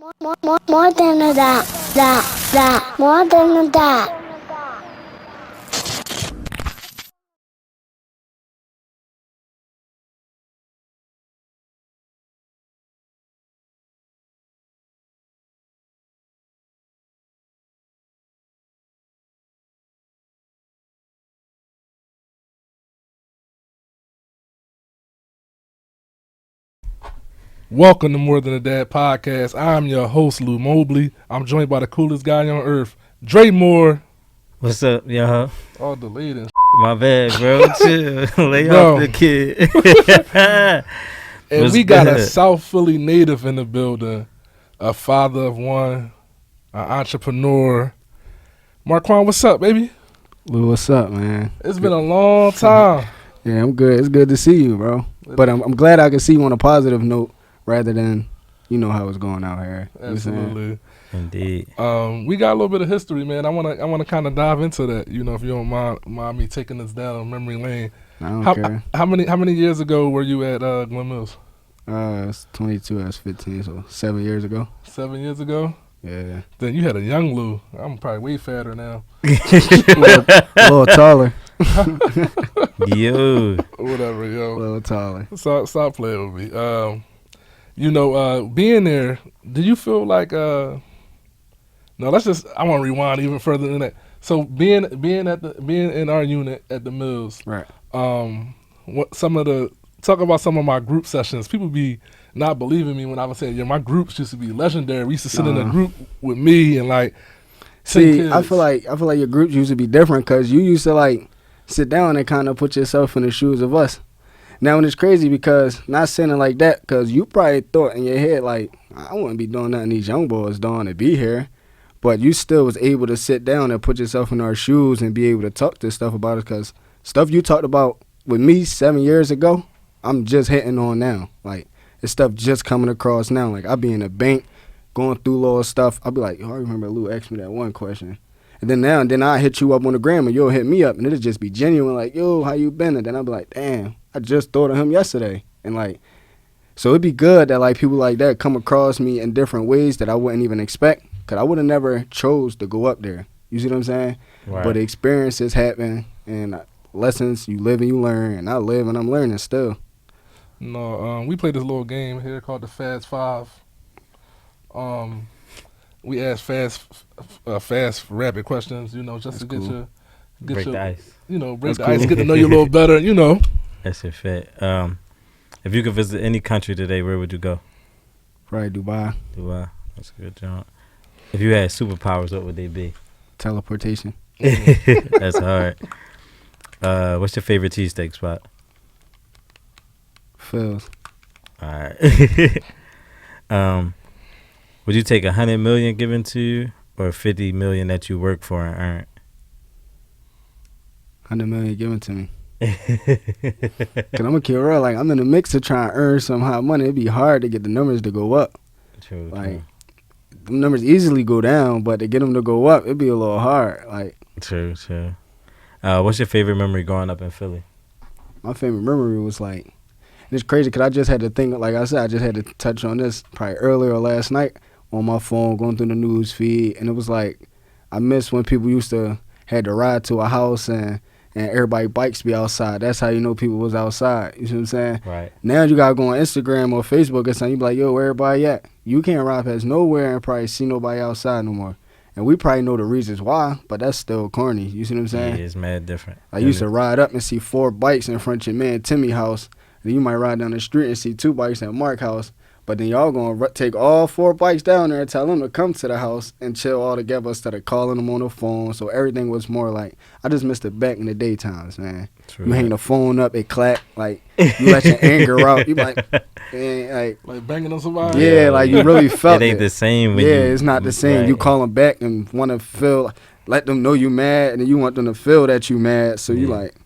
More than a more than a dot. Welcome to More Than a Dad podcast. I'm your host, Lou Mobley. I'm joined by the coolest guy on earth, Dre Moore. What's up, y'all? All delayed and My bad, bro. Chill. Lay Bro. off the kid. And What's we got a good? South Philly native in the building, a father of one, an entrepreneur. Marquan, what's up, baby? Lou, what's up, man? It's been a long time. Yeah, I'm good. It's good to see you, bro. But I'm glad I can see you on a positive note rather than, you know how it's going out here. You know what I'm saying? Absolutely. Indeed. We got a little bit of history, man. I wanna kind of dive into that. You know, if you don't mind me taking us down memory lane. I don't care. How many years ago were you at Glen Mills? It's 22, I was 15, so 7 years ago. 7 years ago? Yeah. Then you had a young Lou. I'm probably way fatter now. A little taller. Yo. Whatever, A yo. little taller. Stop playing with me. Being there, did you feel like I want to rewind even further than that. So being in our unit at the Mills, Right. talk about some of my group sessions. People be not believing me when I was saying, yeah, my groups used to be legendary. We used to sit in a group with me and like 10 See, kids. I feel like your groups used to be different because you used to like sit down and kind of put yourself in the shoes of us. Now, and it's crazy because not saying it like that because you probably thought in your head like, I wouldn't be doing nothing these young boys doing to be here. But you still was able to sit down and put yourself in our shoes and be able to talk this stuff about it because stuff you talked about with me 7 years ago, I'm just hitting on now. Like, it's stuff just coming across now. Like, I be in the bank going through little stuff. I'll be like, yo, I remember Lou asked me that one question. And then I hit you up on the gram and you'll hit me up and it'll just be genuine like, yo, how you been? And then I'll be like, damn, I just thought of him yesterday. And like, so it'd be good that like people like that come across me in different ways that I wouldn't even expect. Cause I would have never chose to go up there. You see what I'm saying? Right. But the experiences happen and lessons you live and you learn. And I live and I'm learning still. No, we played this little game here called the Fast Five. We ask fast, rapid questions, you know, just That's to cool. Break the ice. You know, break That's the ice, cool. get to know you a little better, you know. That's a fact. If you could visit any country today, where would you go? Probably Dubai. Dubai. That's a good job. If you had superpowers, what would they be? Teleportation. That's hard. What's your favorite cheesesteak spot? Phil's. All right. Would you take 100 million given to you or 50 million that you work for and earn? 100 million given to me. Cause I'm gonna keep it real. Like, I'm in the mix to try and earn some hot money. It'd be hard to get the numbers to go up. True. Like, the numbers easily go down, but to get them to go up, it'd be a little hard. Like, True. What's your favorite memory growing up in Philly? my favorite memory was like, and it's crazy because I just had to think, like I said, I just had to touch on this probably earlier last night on my phone, going through the news feed, and it was like, I miss when people used to had to ride to a house and everybody bikes be outside. That's how you know people was outside. You see what I'm saying? Right. Now you gotta go on Instagram or Facebook or something. You be like, yo, where everybody at? You can't ride past nowhere and probably see nobody outside no more. And we probably know the reasons why, but that's still corny. You see what I'm saying? Yeah, it's mad different. I used to ride up and see 4 bikes in front of your man Timmy house. Then you might ride down the street and see 2 bikes at Mark house. But then y'all gonna take all 4 bikes down there and tell them to come to the house and chill all together instead of calling them on the phone. So everything was more like, I just missed it back in the daytimes, man. True. You hang the phone up, it clack, like you let your anger out. You like, man, Like banging on somebody. yeah, like you really felt It ain't the same when yeah, you, it's not the same. right. You call them back and want to feel, let them know you mad, and then you want them to feel that you mad. So you Yeah. like,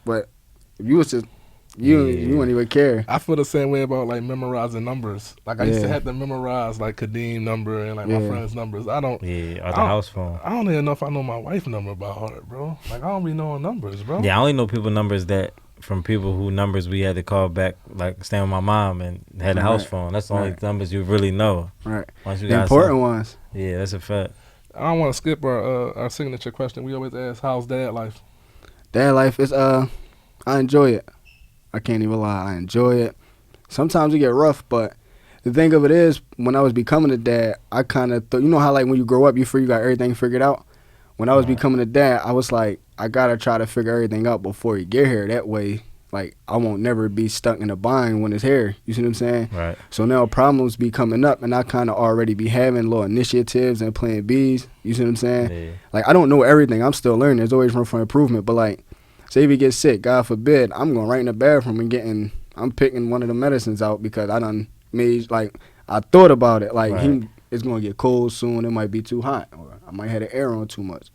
but if you was just, you wouldn't even care. I feel the same way about like memorizing numbers. Like I used to Yeah. have to memorize like Kadeem number and like my Yeah. friends' numbers. I don't Yeah, or the house phone. even know if I know my wife's number by heart, bro. Like I don't be knowing numbers, bro. Yeah, I only know people numbers that from people who numbers we had to call back, like staying with my mom and had a house phone. That's the only numbers you really know. Right. Once you The got important ones. Yeah, that's a fact. I don't want to skip our signature question. We always ask, how's dad life? Dad life is I enjoy it. I can't even lie. I enjoy it. Sometimes it get rough, but the thing of it is, when I was becoming a dad, I kind of thought, you know how like when you grow up, you feel you got everything figured out. When I was becoming a dad, I was like, I gotta try to figure everything out before you get here. That way, like I won't never be stuck in a bind when it's here. You see what I'm saying? Right. So now problems be coming up, and I kind of already be having little initiatives and plan Bs. You see what I'm saying? Yeah. Like I don't know everything. I'm still learning. There's always room for improvement. But like, say if he gets sick, God forbid, I'm going right in the bathroom and I'm picking one of the medicines out because I done made, like, I thought about it. Like, it's going to get cold soon. It might be too hot. Or I might have the air on too much.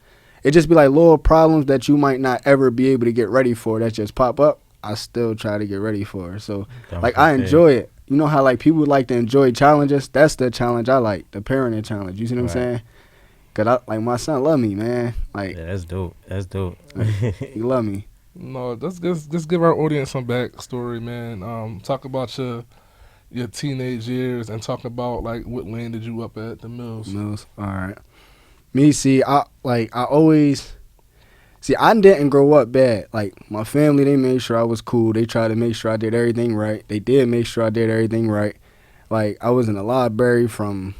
It just be like little problems that you might not ever be able to get ready for that just pop up. I still try to get ready for. So, like, I enjoy it. You know how, like, people like to enjoy challenges? That's the challenge I like, the parenting challenge. You see what I'm saying? Because, like, my son love me, man. Like, yeah, that's dope. That's dope. He love me. No, let's just give our audience some backstory, man. Talk about your teenage years and talk about like what landed you up at the Mills. All right. Me, see, I didn't grow up bad. Like my family, they made sure I was cool. They tried to make sure I did everything right. They did make sure I did everything right. Like I was in the library from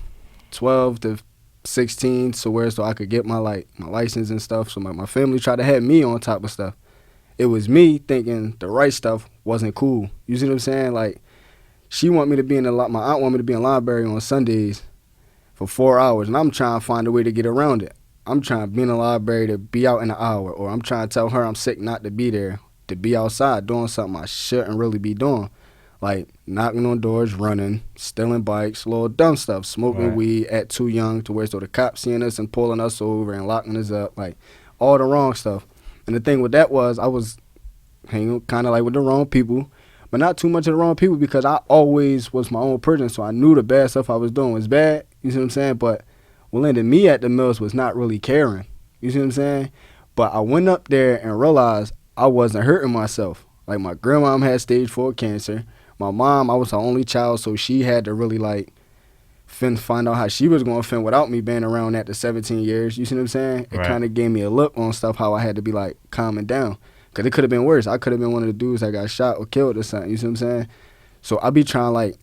12 to 16, so I could get my license and stuff. So my family tried to have me on top of stuff. It was me thinking the right stuff wasn't cool. You see what I'm saying? Like, she want me to be my aunt want me to be in the library on Sundays for 4 hours, and I'm trying to find a way to get around it. I'm trying to be in the library to be out in an hour, or I'm trying to tell her I'm sick not to be there, to be outside doing something I shouldn't really be doing. Like, knocking on doors, running, stealing bikes, little dumb stuff, smoking weed at too young to where so the cops seeing us and pulling us over and locking us up, like, all the wrong stuff. And the thing with that was I was hanging kind of like with the wrong people, but not too much of the wrong people because I always was my own person, so I knew the bad stuff I was doing was bad. You see what I'm saying? But what landed me at the Mills was not really caring. You see what I'm saying? But I went up there and realized I wasn't hurting myself. Like my grandmom had stage 4 cancer. My mom, I was her only child, so she had to really like find out how she was going to fend without me being around at the 17 years. You see what I'm saying? It kind of gave me a look on stuff how I had to be like calming down. Because it could have been worse. I could have been one of the dudes that got shot or killed or something. You see what I'm saying? So I be trying like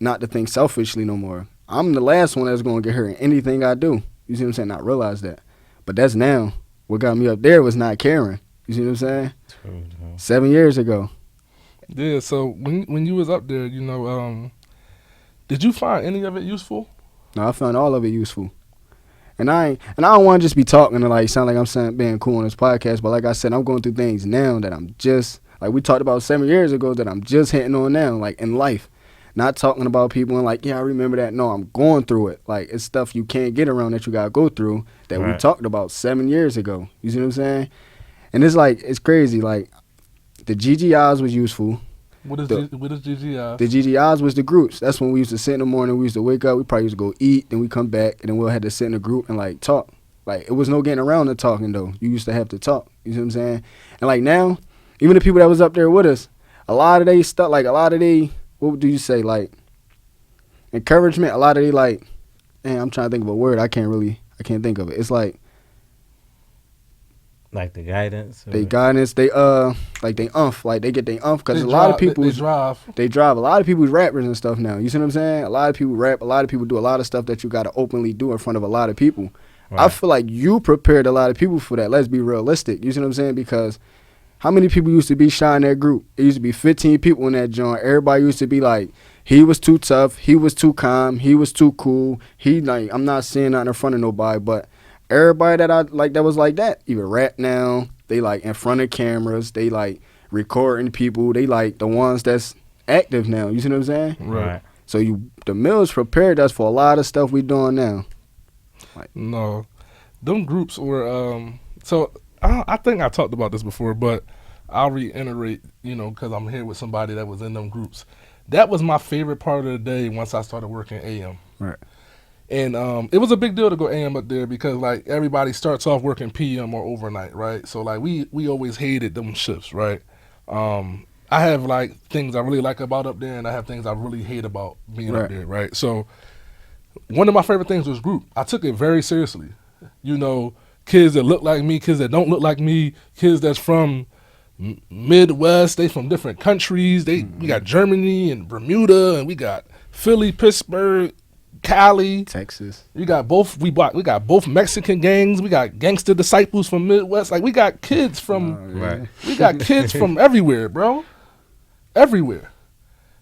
not to think selfishly no more. I'm the last one that's going to get hurt in anything I do. You see what I'm saying? I realize that. But that's now. What got me up there was not caring. You see what I'm saying? True. 7 years ago. Yeah, so when you was up there, you know, did you find any of it useful? No, I found all of it useful. And I don't want to just be talking to like sound like I'm being cool on this podcast, but like I said, I'm going through things now that I'm just, like we talked about 7 years ago, that I'm just hitting on now, like in life. Not talking about people and like, yeah, I remember that. No, I'm going through it. Like it's stuff you can't get around that you got to go through that we talked about 7 years ago. You see what I'm saying? And it's like, it's crazy. Like the GGIs was useful. What is GGI? The GGIs was the groups. That's when we used to sit in the morning. We used to wake up. We probably used to go eat. Then we come back. And then we'll have to sit in a group and, like, talk. Like, it was no getting around to talking, though. You used to have to talk. You see what I'm saying? And, like, now, even the people that was up there with us, a lot of they stuff, like, what do you say, like, encouragement, a lot of they, like, man, I'm trying to think of a word. I can't think of it. It's like, like the guidance? They guidance, they like they get they because a lot of people they drive. A lot of people rappers and stuff now. You see what I'm saying? A lot of people rap. A lot of people do a lot of stuff that you got to openly do in front of a lot of people. I feel like you prepared a lot of people for that. Let's be realistic. You see what I'm saying? Because how many people used to be shy in that group? It used to be 15 people in that joint. Everybody used to be like, he was too tough, he was too calm, he was too cool. He like, I'm not saying that in front of nobody, but everybody that I like that was like that, even rap now, they like in front of cameras, they like recording people, they like the ones that's active now. You see what I'm saying? Right. So the Mills prepared us for a lot of stuff we doing now. Like, no, them groups were so I think I talked about this before, but I'll reiterate, you know, because I'm here with somebody that was in them groups. That was my favorite part of the day once I started working AM. Right. And it was a big deal to go AM up there because, like, everybody starts off working PM or overnight, right? So, like, we always hated them shifts, right? I have like things I really like about up there, and I have things I really hate about being up there, right? So one of my favorite things was group. I took it very seriously. You know, kids that look like me, kids that don't look like me, kids that's from Midwest, they from different countries. We got Germany and Bermuda, and we got Philly, Pittsburgh, Cali, Texas. We got both Mexican gangs. We got gangster disciples from Midwest. Like we got kids from we got kids from everywhere, bro. Everywhere.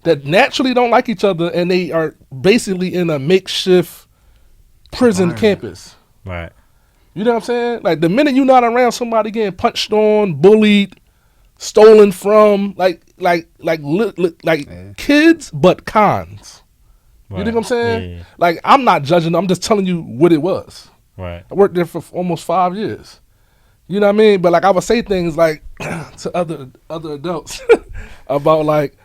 That naturally don't like each other, and they are basically in a makeshift prison campus. Right. You know what I'm saying? Like the minute you're not around somebody getting punched on, bullied, stolen from, kids, but cons. Right. You think I'm saying? Yeah. Like I'm not judging. I'm just telling you what it was. Right. I worked there for almost 5 years. You know what I mean? But like I would say things like to other adults about like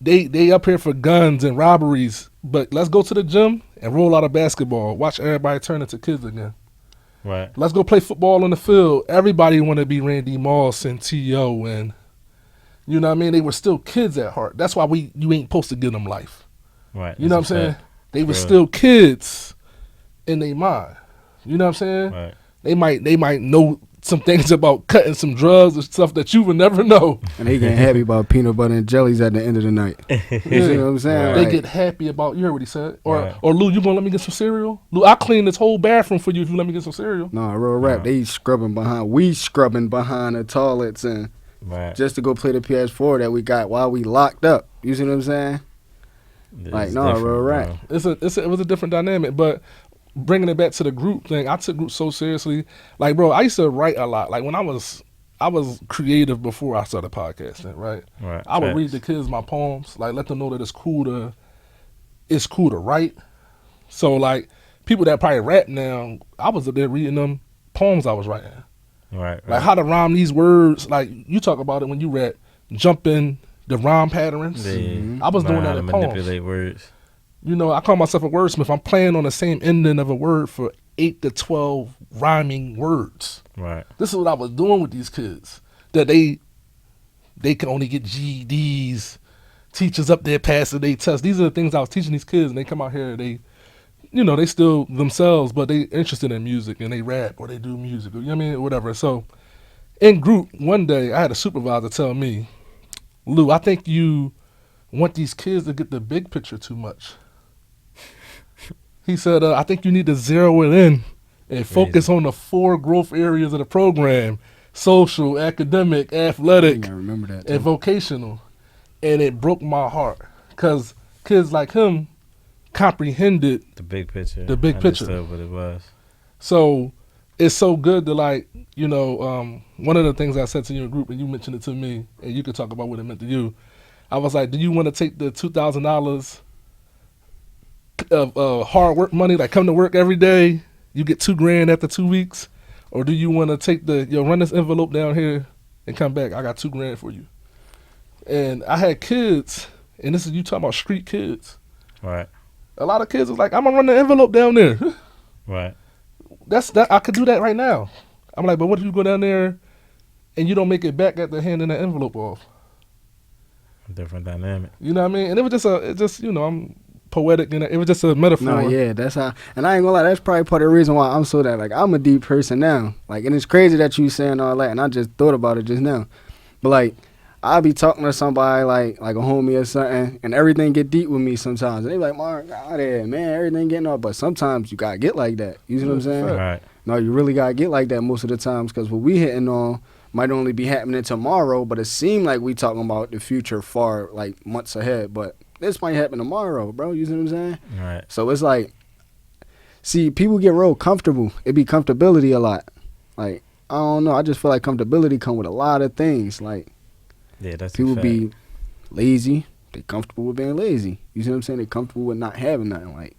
they up here for guns and robberies, but let's go to the gym and roll out a basketball. Watch everybody turn into kids again. Right. Let's go play football on the field. Everybody want to be Randy Moss and T.O. and you know what I mean? They were still kids at heart. That's why you ain't supposed to give them life. Right. You know what I'm saying? They were still kids in their mind. You know what I'm saying? Right. They might know some things about cutting some drugs or stuff that you would never know. And they get happy about peanut butter and jellies at the end of the night. You see what I'm saying? They Like, get happy about, you heard what he said. Or Lou, you gonna let me get some cereal? Lou, I'll clean this whole bathroom for you if you let me get some cereal. no, real rap. They scrubbing behind the toilets and just to go play the PS4 that we got while we locked up. You see what I'm saying? It's real rap. It was a different dynamic, but bringing it back to the group thing, I took group so seriously. Like, bro, I used to write a lot. Like when I was creative before I started podcasting, right? Right. I would read the kids my poems, like let them know that it's cool to write. So like people that probably rap now, I was up there reading them poems I was writing. Right. Like how to rhyme these words. Like you talk about it when you rap, jumping the rhyme patterns. Yeah. I was doing that to in poems. manipulate words. You know, I call myself a wordsmith. I'm playing on the same ending of a word for 8 to 12 rhyming words. Right. This is what I was doing with these kids. That they can only get GEDs, teachers up there passing their tests. These are the things I was teaching these kids, and they come out here, they still themselves, but they interested in music, and they rap, or they do music, you know what I mean, whatever. So, in group, one day, I had a supervisor tell me, Lou, I think you want these kids to get the big picture too much. He said, I think you need to zero it in and focus on the 4 growth areas of the program: social, academic, athletic, I remember that too. and vocational. And it broke my heart because kids like him comprehended The big picture. The big picture. Understood what it was. So it's so good to one of the things I said to your group, and you mentioned it to me, and you could talk about what it meant to you. I was like, do you want to take the $2,000 of hard work money, like come to work every day, you get $2,000 after 2 weeks, or do you want to take run this envelope down here and come back? I got $2,000 for you. And I had kids, and this is you talking about street kids. Right. A lot of kids was like, I'm gonna run the envelope down there. Right. I could do that right now. I'm like, but what if you go down there and you don't make it back after handing the envelope off? Different dynamic. You know what I mean? And it was just I'm poetic, and it was just a metaphor. No, yeah, that's how. And I ain't gonna lie, that's probably part of the reason why I'm so that. Like, I'm a deep person now. Like, and it's crazy that you saying all that, and I just thought about it just now. But like, I'll be talking to somebody like a homie or something, and everything get deep with me sometimes. And they be like, Mark, God, man, everything getting up. But sometimes you gotta get like that. You see what I'm saying? Right. No, you really gotta get like that most of the times, because what we hitting on might only be happening tomorrow, but it seemed like we talking about the future far, like, months ahead. But this might happen tomorrow, bro. You see what I'm saying? Right. So it's like, see, people get real comfortable. It be comfortability a lot. Like, I don't know. I just feel like comfortability come with a lot of things. Like, Yeah, that's people a fact. be lazy. They comfortable with being lazy. You see what I'm saying? They comfortable with not having nothing. Like,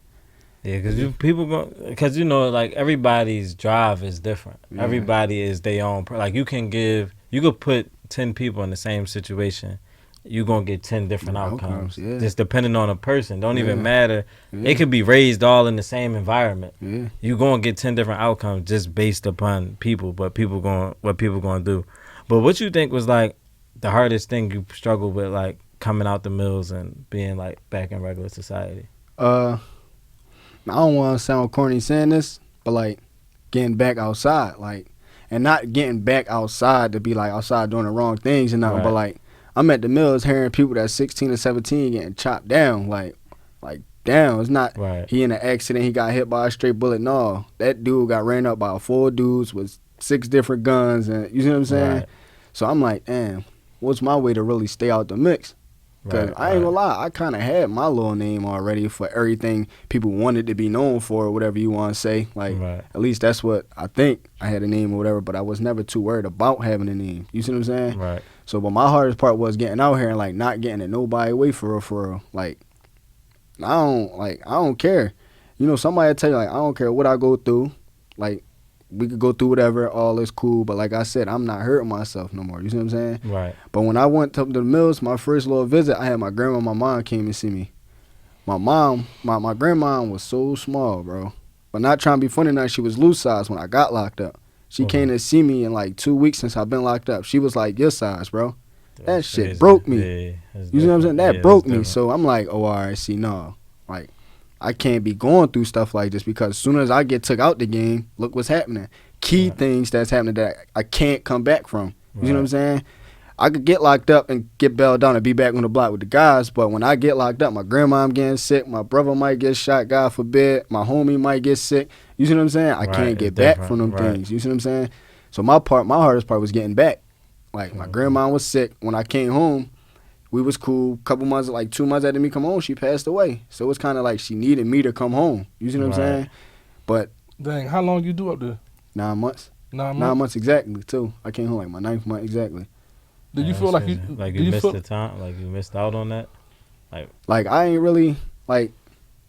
Yeah, because like everybody's drive is different. Yeah. Everybody is their own. Like you could put 10 people in the same situation, you're gonna get 10 different outcomes. Yeah. Just depending on a person. Don't even Yeah. matter. Yeah. It could be raised all in the same environment. Yeah. You're gonna get 10 different outcomes just based upon people, what people gonna do. But what you think was like the hardest thing you struggle with, like coming out the mills and being like back in regular society? I don't want to sound corny saying this, but like getting back outside, like, and not getting back outside to be like outside doing the wrong things and nothing, Right. but like I'm at the mills hearing people that's 16 and 17 getting chopped down, like down. It's not Right. he in an accident, he got hit by a straight bullet. No, that dude got ran up by 4 dudes with 6 different guns, and you see what I'm saying? Right. So I'm like, damn, what's my way to really stay out the mix? Because I ain't gonna lie, I kind of had my little name already for everything people wanted to be known for, or whatever you want to say. Like, Right. at least that's what I think I had a name or whatever, but I was never too worried about having a name. You see what I'm saying? Right. So, but my hardest part was getting out here and, like, not getting in nobody way for real. Like, I don't care. You know, somebody tell you, like, I don't care what I go through. Like, we could go through whatever, all is cool. But like I said, I'm not hurting myself no more. You see what I'm saying? Right. But when I went to the mills, my first little visit, I had my grandma and my mom came and see me. My mom, my grandma was so small, bro. But not trying to be funny, now she was loose size when I got locked up. She came to see me in like 2 weeks since I've been locked up. She was like your size, bro. That shit crazy. broke me. Yeah, You see what I'm saying? That yeah, broke that's me. different. So I'm like, oh, all right, see, no. Like, I can't be going through stuff like this because as soon as I get took out the game, look what's happening. Key things that's happening that I can't come back from. You see what I'm saying? I could get locked up and get bailed down and be back on the block with the guys, but when I get locked up, my grandma getting sick, my brother might get shot, God forbid, my homie might get sick. You see what I'm saying? I can't get back from them things. You see what I'm saying? So my hardest part was getting back. Like, my grandma was sick. When I came home, we was cool. Couple months, like 2 months after me come home, she passed away. So it was kind of like she needed me to come home. You see what I'm saying? But Dang, how long you do up there? 9 months. 9 months. 9 months exactly, too. I came home like my 9th month exactly. Did you Yeah, feel that's like crazy. you like do you you missed feel, the time, like you missed out on that? Like, I ain't really, like,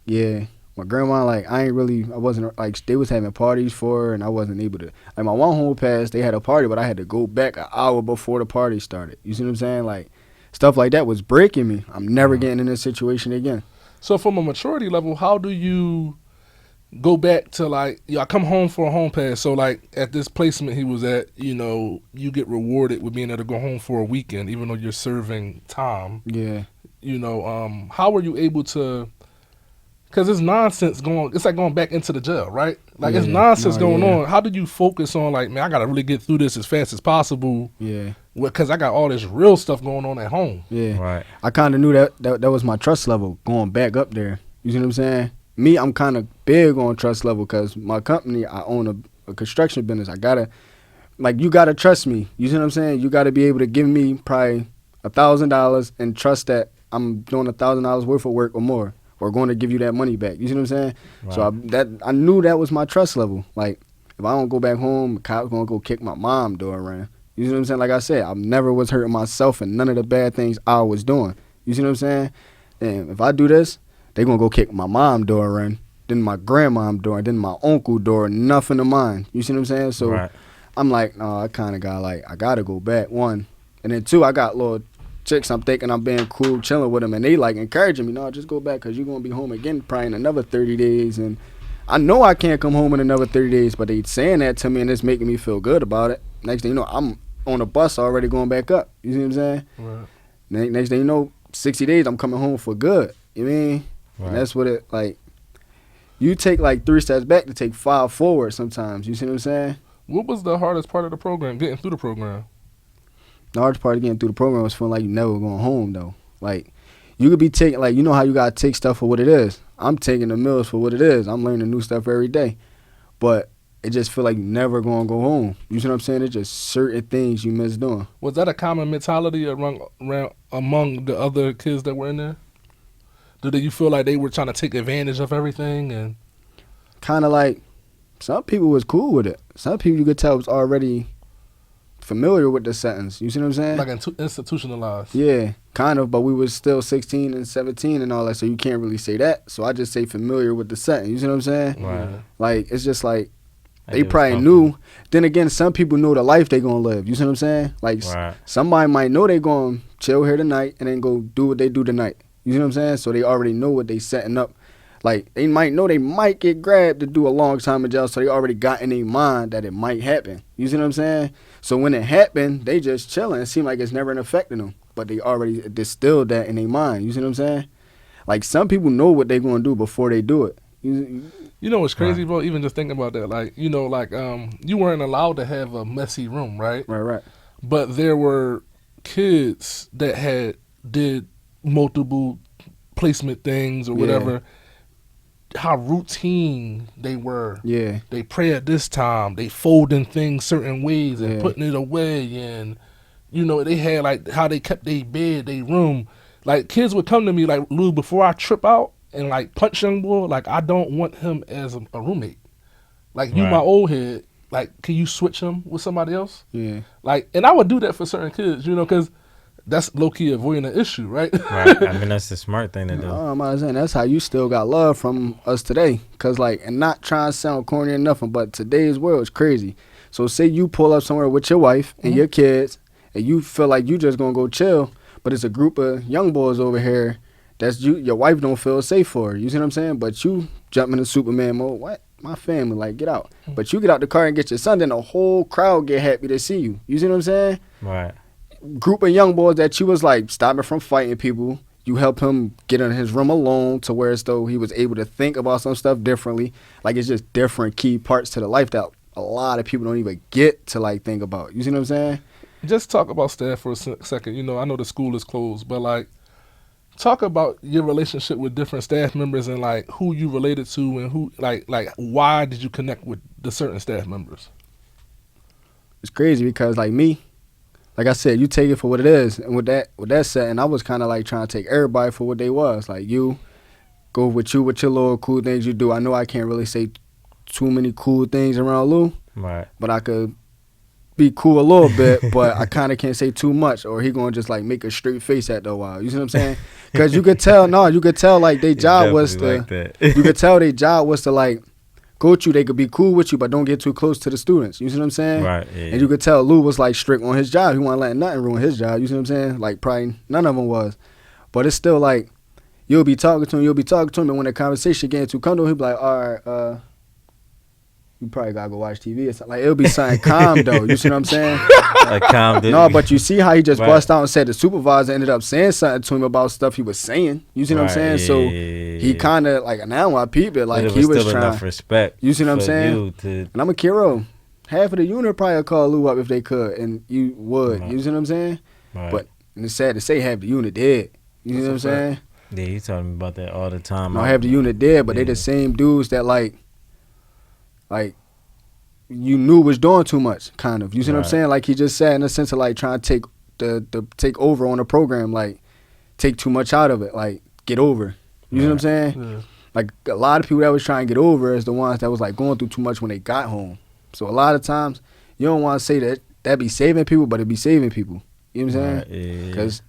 yeah, my grandma, like, I wasn't, like, they was having parties for her, and I wasn't able to, like, my one home passed, they had a party, but I had to go back an hour before the party started. You see what I'm saying? Like, stuff like that was breaking me. I'm never getting in this situation again. So from a maturity level, how do you go back to like, I come home for a home pass. So like at this placement he was at, you know, you get rewarded with being able to go home for a weekend, even though you're serving time. Yeah. You know, how were you able to? Because it's nonsense going. It's like going back into the jail, right? Like it's nonsense going on. How did you focus on like, man, I gotta really get through this as fast as possible? Yeah. Because I got all this real stuff going on at home. Yeah. Right. I kind of knew that was my trust level going back up there. You see what I'm saying? Me, I'm kind of big on trust level because my company, I own a construction business. I gotta, like, you gotta trust me. You see what I'm saying? You gotta be able to give me probably $1,000 and trust that I'm doing $1,000 worth of work or more, or going to give you that money back. You see what I'm saying? Right. So I knew that was my trust level. Like, if I don't go back home, the cops gonna go kick my mom door around. You see what I'm saying? Like I said, I never was hurting myself and none of the bad things I was doing. You see what I'm saying? And if I do this, they gonna go kick my mom door in, then my grandma door, then my uncle door, nothing of mine. You see what I'm saying? So I'm like, no, I kind of got like, I gotta go back, one. And then two, I got little chicks I'm thinking I'm being cool, chilling with them, and they like encouraging me, no, just go back because you're gonna be home again probably in another 30 days. And I know I can't come home in another 30 days, but they saying that to me and it's making me feel good about it. Next thing you know, I'm on a bus already going back up. You see what I'm saying? Right. Next thing you know, 60 days, I'm coming home for good. You mean? Right. And that's what it, like, you take like 3 steps back to take 5 forward sometimes. You see what I'm saying? What was the hardest part of the program, getting through the program? The hardest part of getting through the program was feeling like you never going home, though. Like, you could be taking, like, you know how you got to take stuff for what it is. I'm taking the mills for what it is. I'm learning new stuff every day. But it just feel like you never going to go home. You see what I'm saying? It's just certain things you miss doing. Was that a common mentality among the other kids that were in there? Did you feel like they were trying to take advantage of everything? And kind of like, some people was cool with it. Some people you could tell was already familiar with the sentence. You see what I'm saying? like institutionalized. Yeah, kind of, but we was still 16 and 17 and all that, so you can't really say that. So I just say familiar with the sentence. You see what I'm saying? Right. Like, it's just like, they probably knew. Then again, some people know the life they gonna live. You see what I'm saying? Like, somebody might know they gonna chill here tonight and then go do what they do tonight. You see what I'm saying? So they already know what they setting up. Like, they might know they might get grabbed to do a long time in jail, so they already got in their mind that it might happen. You see what I'm saying? So when it happened, they just chilling. It seemed like it's never affecting them, but they already distilled that in their mind. You see what I'm saying? Like, some people know what they're going to do before they do it. You know what's crazy, bro? Even just thinking about that, like, you know, like, you weren't allowed to have a messy room, right? Right. But there were kids that did multiple placement things or whatever. How routine they were. Yeah. They pray at this time. They folding things certain ways and putting it away, and you know they had like how they kept their bed, their room. Like kids would come to me like, Lou, before I trip out and like punch young boy, like I don't want him as a roommate. Like you, my old head. Like, can you switch him with somebody else? Yeah. Like, and I would do that for certain kids, you know, because that's low key avoiding an issue, right? Right. I mean, that's the smart thing to do. I'm saying that's how you still got love from us today. Cause like, and not trying to sound corny or nothing, but today's world is crazy. So say you pull up somewhere with your wife and your kids, and you feel like you just gonna go chill, but it's a group of young boys over here that's your wife don't feel safe for. You see what I'm saying? But you jump into Superman mode. What? My family, like, get out. But you get out the car and get your son, then the whole crowd get happy to see you. You see what I'm saying? Right. Group of young boys that you was like stopping from fighting people. You help him get in his room alone to where as though he was able to think about some stuff differently. Like, it's just different key parts to the life that a lot of people don't even get to like think about. You see what I'm saying? Just talk about staff for a second. You know, I know the school is closed, but like, talk about your relationship with different staff members and like who you related to and who like why did you connect with the certain staff members? It's crazy because like me, like I said, you take it for what it is, and with that said, and I was kind of like trying to take everybody for what they was. Like, you go with your little cool things you do. I know I can't really say too many cool things around Lou, Right. but I could be cool a little bit, but I kind of can't say too much, or he gonna just like make a straight face at the while. You see what I'm saying? Because you could tell like their job was to, like you could tell their job was to like go with you. They could be cool with you, but don't get too close to the students. You see what I'm saying? Right. Yeah. And you could tell Lou was like strict on his job. He wasn't letting nothing ruin his job. You see what I'm saying? Like probably none of them was, but it's still like you'll be talking to him, and when the conversation gets too comfortable, he'll be like, all right, you probably gotta go watch TV or something. Like, it'll be something calm though. You see what I'm saying? Like calm down. No, but you see how he just bust out and said the supervisor ended up saying something to him about stuff he was saying. You see what I'm saying? Yeah, so yeah. he kind of like, now I peep it, like But it he was still trying. enough respect. You see what I'm for saying? you to- And I'm a Kiro. Half of the unit probably call Lou up if they could, and you would. Right. You see what I'm saying? Right. But and it's sad to say half the unit dead. You see what I'm saying? Yeah, he talking about that all the time. No, half the unit dead, but they Yeah. the same dudes that like you knew was doing too much, kind of. You see what I'm Right. saying? Like, he just said in a sense of like trying to take over on the program, like take too much out of it, like get over. You see what I'm saying? Yeah. Like, a lot of people that was trying to get over is the ones that was like going through too much when they got home. So a lot of times you don't want to say that be saving people, but it be saving people. You know what I'm Right, saying? yeah. Because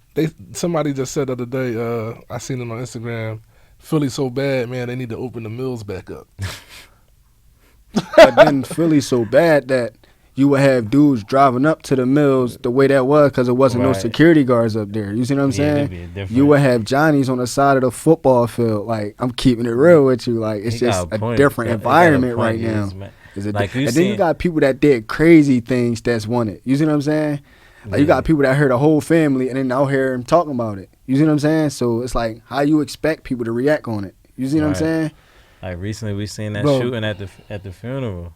Somebody just said the other day, I seen it on Instagram, Philly so bad, man, they need to open the mills back up. but then Philly's so bad that you would have dudes driving up to the mills the way that was because it wasn't no Right. security guards up there. You see what I'm Yeah, saying? it'd be different. You would have Johnnies on the side of the football field. Like, I'm keeping it real with you. Like, it's He got just a point. different He got a environment point, right now. yes, man. Is it Like, you and then you seen- got people that did crazy things that's wanted. You see what I'm saying? Like, you got people that hurt a whole family and then out here talking about it. You see what I'm saying? So it's like, how you expect people to react on it? You see what I'm Right. saying? Like recently, we seen that Bro. shooting at the funeral.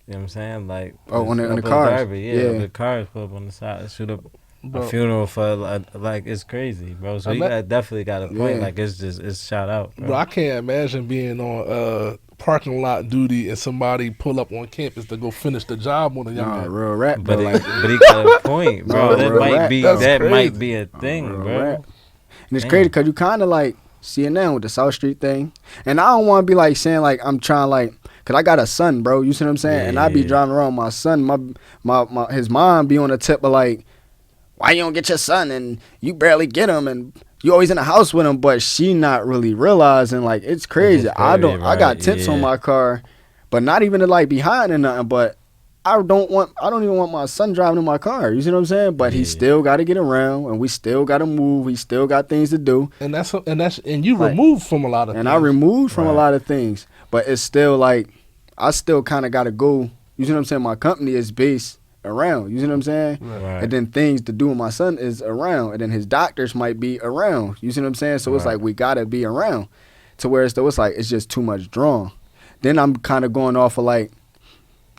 You know what I'm saying? Like, Oh, on the up in cars. Darby, Yeah. yeah, the cars pull up on the side, shoot up Bro. a funeral for like it's crazy, bro. So I you bet- definitely got a point. Yeah. Like, it's shout out, bro. Bro, I can't imagine being on parking lot duty and somebody pull up on campus to go finish the job on a young Nah, man. real rap, But bro. he, Like, but he got a point, bro. No, that real might rap. be That's that crazy. might be a thing, real bro. rap. And it's Damn. crazy because you kind of like see it now with the South Street thing. And I don't want to be like saying like I'm trying like, because I got a son, bro. You see what I'm saying? And I be Yeah. driving around with my son. My his mom be on the tip of like, why you don't get your son and you barely get him and you always in the house with him, but she not really realizing like it's crazy. It's I crazy, I got right, tips yeah. on my car, but not even to like be hiding or nothing, but I don't even want my son driving in my car. You see what I'm saying? But he still got to get around, and we still got to move. We still got things to do. And you removed from a lot of things. And I removed from a lot of things, but it's still like I still kind of got to go. You see what I'm saying? My company is based around. You see what I'm saying? Right. And then things to do with my son is around, and then his doctors might be around. You see what I'm saying? So it's like we gotta be around. To where it's like it's just too much drawn. Then I'm kind of going off of like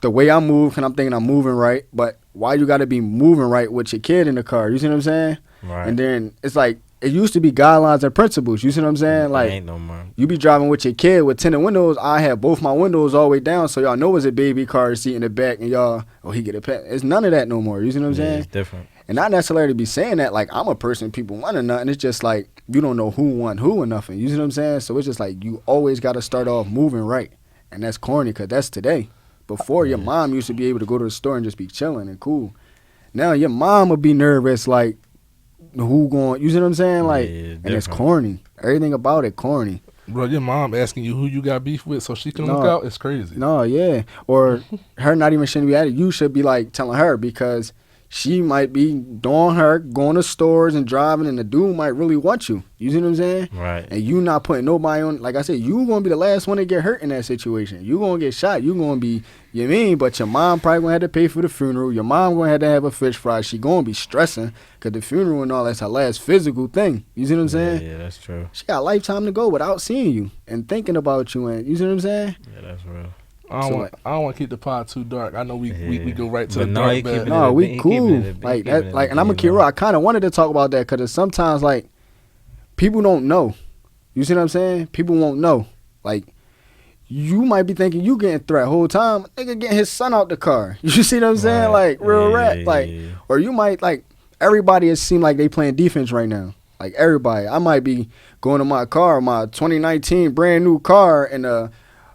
the way I move, and I'm thinking I'm moving right, but why you gotta be moving right with your kid in the car? You see what I'm saying? Right. And then it's like it used to be guidelines and principles. You see what I'm saying? Like ain't no more. You be driving with your kid with tinted windows. I have both my windows all the way down, so y'all know it's a baby car seat in the back, and y'all, he get a pet. It's none of that no more. You see what I'm saying? It's different. And not necessarily be saying that like I'm a person people want or nothing. It's just like you don't know who won who or nothing. You see what I'm saying? So it's just like you always got to start off moving right, and that's corny because that's today. Before your mom used to be able to go to the store and just be chilling and cool. Now your mom would be nervous like. Who going? You see what I'm saying? Like, and it's corny. Everything about it corny. Bro, your mom asking you who you got beef with so she can look out. It's crazy. No, yeah. Or her not even shouldn't be at it. You should be like telling her because she might be doing her going to stores and driving, and the dude might really want you. You see what I'm saying? Right. And you not putting nobody on. Like I said, you gonna be the last one to get hurt in that situation. You gonna get shot. You gonna be. You mean? But your mom probably gonna have to pay for the funeral. Your mom gonna have to have a fish fry. She gonna be stressing because the funeral and all that's her last physical thing. You see what I'm saying? Yeah, that's true. She got a lifetime to go without seeing you and thinking about you. And you see what I'm saying? Yeah, that's real. I don't want to keep the pod too dark. I know we go right to the dark bed. No, we cool. Like that. Like, and I'm a kid. I kind of wanted to talk about that because sometimes like people don't know. You see what I'm saying? People won't know. Like. You might be thinking you getting threat whole time. Nigga getting his son out the car. You see what I'm saying? Like real rap. Like, or you might like everybody. It seem like they playing defense right now. Like everybody. I might be going to my car, my 2019 brand new car, and a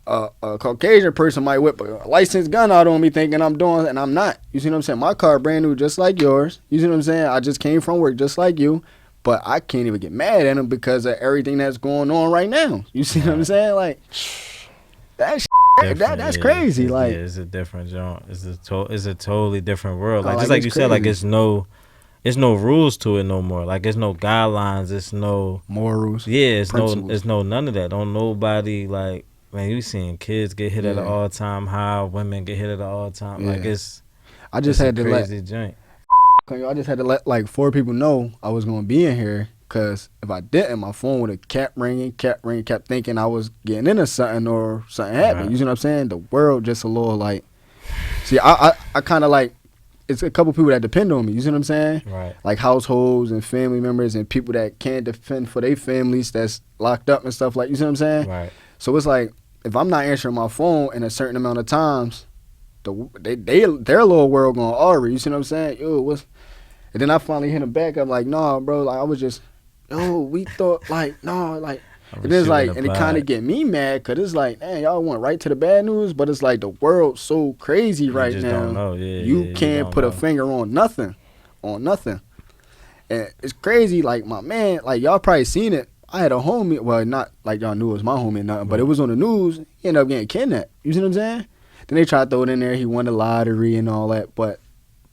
Caucasian person might whip a licensed gun out on me, thinking I'm doing, and I'm not. You see what I'm saying? My car brand new, just like yours. You see what I'm saying? I just came from work, just like you. But I can't even get mad at him because of everything that's going on right now. You see what I'm saying? Like. That's crazy. Like it's a different genre. It's a totally different world. Like like just like it's you crazy. said, like it's no rules to it no more. Like it's no guidelines. It's no morals. Yeah, it's principles. no none of that. Don't nobody like. Man, you seeing kids get hit at an all time high. Women get hit at an all time. Like it's. I just had to crazy joint. I just had to let like 4 people know I was gonna be in here. Because if I didn't, my phone would have kept ringing, kept thinking I was getting into something or something happened. You see what I'm saying? The world just a little like, see, I kind of like, it's a couple people that depend on me. You see what I'm saying? Right. Like households and family members and people that can't defend for their families that's locked up and stuff like, you see what I'm saying? Right. So it's like, if I'm not answering my phone in a certain amount of times, their little world going already. You see what I'm saying? Yo, what's, and then I finally hit him back. I'm like, nah, bro, like I was just, we thought like no, like and it's like, and it kind of get me mad because it's like, man, y'all went right to the bad news, but it's like the world's so crazy right now. Don't know. Yeah, you can't put a finger on nothing, and it's crazy. Like my man, like y'all probably seen it. I had a homie, well, not like y'all knew it was my homie or nothing, but it was on the news. He ended up getting kidnapped. You see what I'm saying? Then they tried to throw it in there. He won the lottery and all that, but.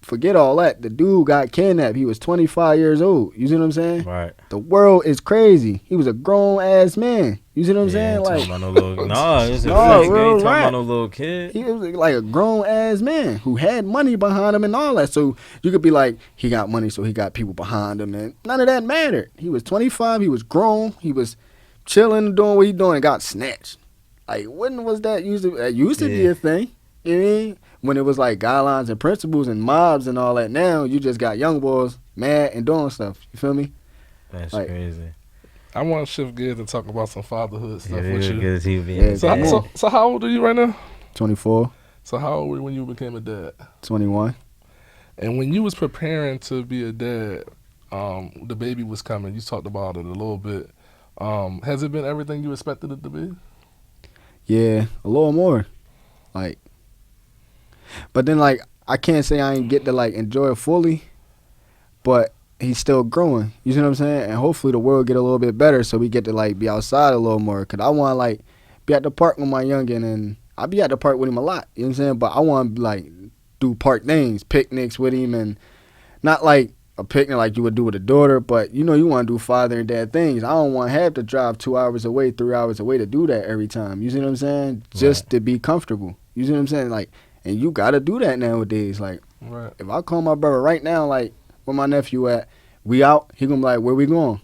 Forget all that. The dude got kidnapped. He was 25 years old. You see what I'm saying? Right. The world is crazy. He was a grown ass man. You see what I'm saying? Like, no little, it's real talking about no little kid. He was like a grown ass man who had money behind him and all that. So you could be like, he got money, so he got people behind him, and none of that mattered. He was 25. He was grown. He was chilling, doing what he doing, and got snatched. Like, when was that used to? That used to be a thing. You know what I mean? When it was like guidelines and principles and mobs and all that. Now you just got young boys mad and doing stuff. You feel me? That's like, crazy. I want to shift gears and talk about some fatherhood stuff with you. Yeah, so how old are you right now? 24. So how old were you when you became a dad? 21. And when you was preparing to be a dad, the baby was coming. You talked about it a little bit. Has it been everything you expected it to be? Yeah, a little more. Like. But then, like, I can't say I ain't get to, like, enjoy it fully, but he's still growing. You see what I'm saying? And hopefully the world get a little bit better so we get to, like, be outside a little more. Because I want to, like, be at the park with my youngin', and I be at the park with him a lot. You know what I'm saying? But I want to, like, do park things, picnics with him, and not like a picnic like you would do with a daughter, but you want to do father and dad things. I don't want to have to drive 2 hours away, 3 hours away to do that every time. You see what I'm saying? Just to be comfortable. You see what I'm saying? Like, and you got to do that nowadays. Like, if I call my brother right now, like, where my nephew at, we out, he going to be like, where we going?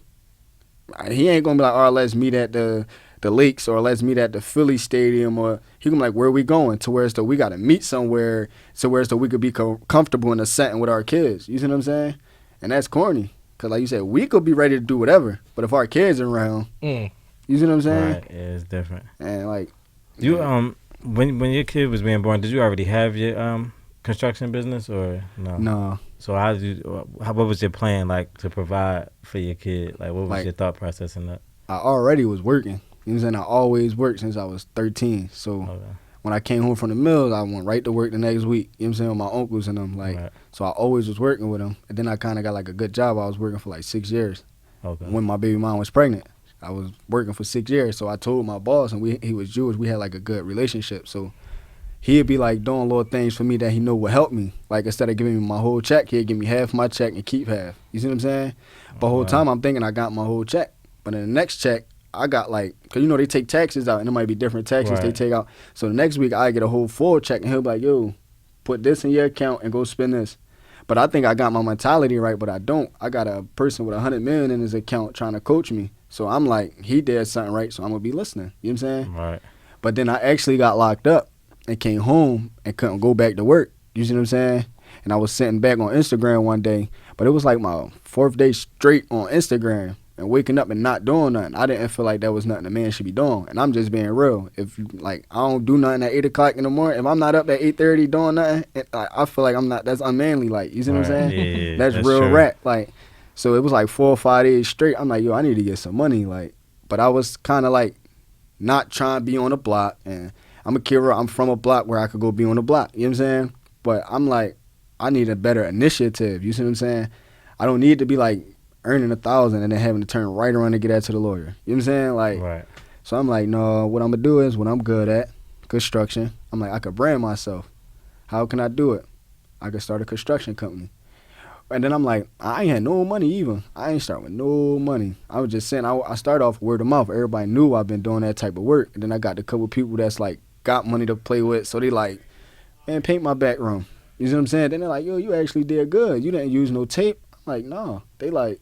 He ain't going to be like, all right, let's meet at the lakes or let's meet at the Philly Stadium, or he gonna be like, where are we going? To where we got to meet somewhere, so where we could be comfortable in a setting with our kids. You see what I'm saying? And that's corny, because like you said, we could be ready to do whatever, but if our kids are around, you see what I'm saying? Right, yeah, it's different. And like, you when your kid was being born, did you already have your construction business or no? No. So what was your plan like to provide for your kid? Like, what was your thought process in that? I already was working. You know what I'm saying? I always worked since I was 13. So when I came home from the mills, I went right to work the next week. You know what I'm saying? With my uncles and them. Like, so I always was working with them. And then I kind of got like a good job. I was working for like 6 years. When my baby mom was pregnant, I was working for 6 years. So I told my boss, and he was Jewish. We had like a good relationship. So he'd be like doing little things for me that he knew would help me. Like, instead of giving me my whole check, he'd give me half my check and keep half. You see what I'm saying? But the whole time I'm thinking I got my whole check. But in the next check, I got like, because they take taxes out, and there might be different taxes they take out. So the next week I get a whole full check, and he'll be like, yo, put this in your account and go spend this. But I think I got my mentality right, but I don't. I got a person with $100 million in his account trying to coach me. So I'm like, he did something right, so I'm going to be listening. You know what I'm saying? Right. But then I actually got locked up and came home and couldn't go back to work. You see what I'm saying? And I was sitting back on Instagram one day, but it was like my 4th day straight on Instagram. And waking up and not doing nothing, I didn't feel like that was nothing a man should be doing. And I'm just being real. If I don't do nothing at 8 o'clock in the morning, if I'm not up at 8:30 doing nothing, I feel like I'm not. That's unmanly. Like, you see what I'm saying? Yeah, that's real true. Rap. Like, so it was like 4 or 5 days straight. I'm like, yo, I need to get some money. Like, but I was kind of like not trying to be on the block. And I'm a kid. I'm from a block where I could go be on the block. You know what I'm saying? But I'm like, I need a better initiative. You see what I'm saying? I don't need to be like earning $1,000 and then having to turn right around to get that to the lawyer. You know what I'm saying? Like, so I'm like, no, what I'm going to do is what I'm good at, construction. I'm like, I could brand myself. How can I do it? I could start a construction company. And then I'm like, I ain't had no money even. I ain't start with no money. I was just saying, I started off word of mouth. Everybody knew I've been doing that type of work. And then I got a couple people that's like, got money to play with. So they like, man, paint my back room. You see what I'm saying? Then they're like, yo, you actually did good. You didn't use no tape. I'm like, no. They like,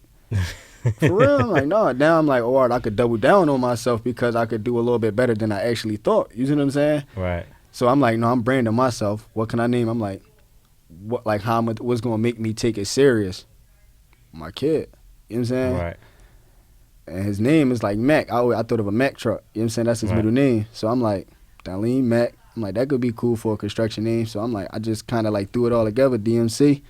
for real? I'm like, no. Now I'm like, all right, I could double down on myself because I could do a little bit better than I actually thought. You see what I'm saying? Right. So I'm like, no, I'm branding myself. What can I name? I'm like, what's going to make me take it serious? My kid. You know what I'm saying? Right. And his name is like Mac. I thought of a Mac truck. You know what I'm saying? That's his middle name. So I'm like, Darlene Mac. I'm like, that could be cool for a construction name. So I'm like, I just kind of like threw it all together, DMC.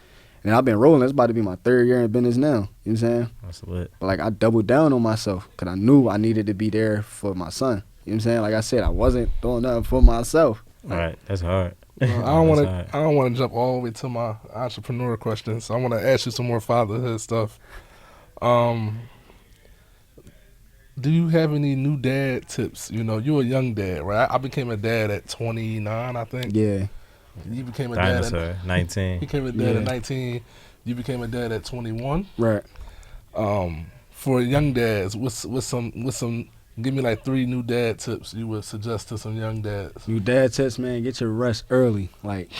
And I've been rolling. It's about to be my 3rd year in business now. You know what I'm saying? That's lit. But like, I doubled down on myself because I knew I needed to be there for my son. You know what I'm saying? Like I said, I wasn't doing nothing for myself. Like, right. That's hard. I don't want to jump all the way to my entrepreneur questions. So I want to ask you some more fatherhood stuff. Do you have any new dad tips? You're a young dad, right? I became a dad at 29, I think. Yeah. You became a dad at 19. He became a dad at 19. You became a dad at 21. Right. For young dads, what's some give me like 3 new dad tips you would suggest to some young dads. New dad tips, man, get your rest early. Like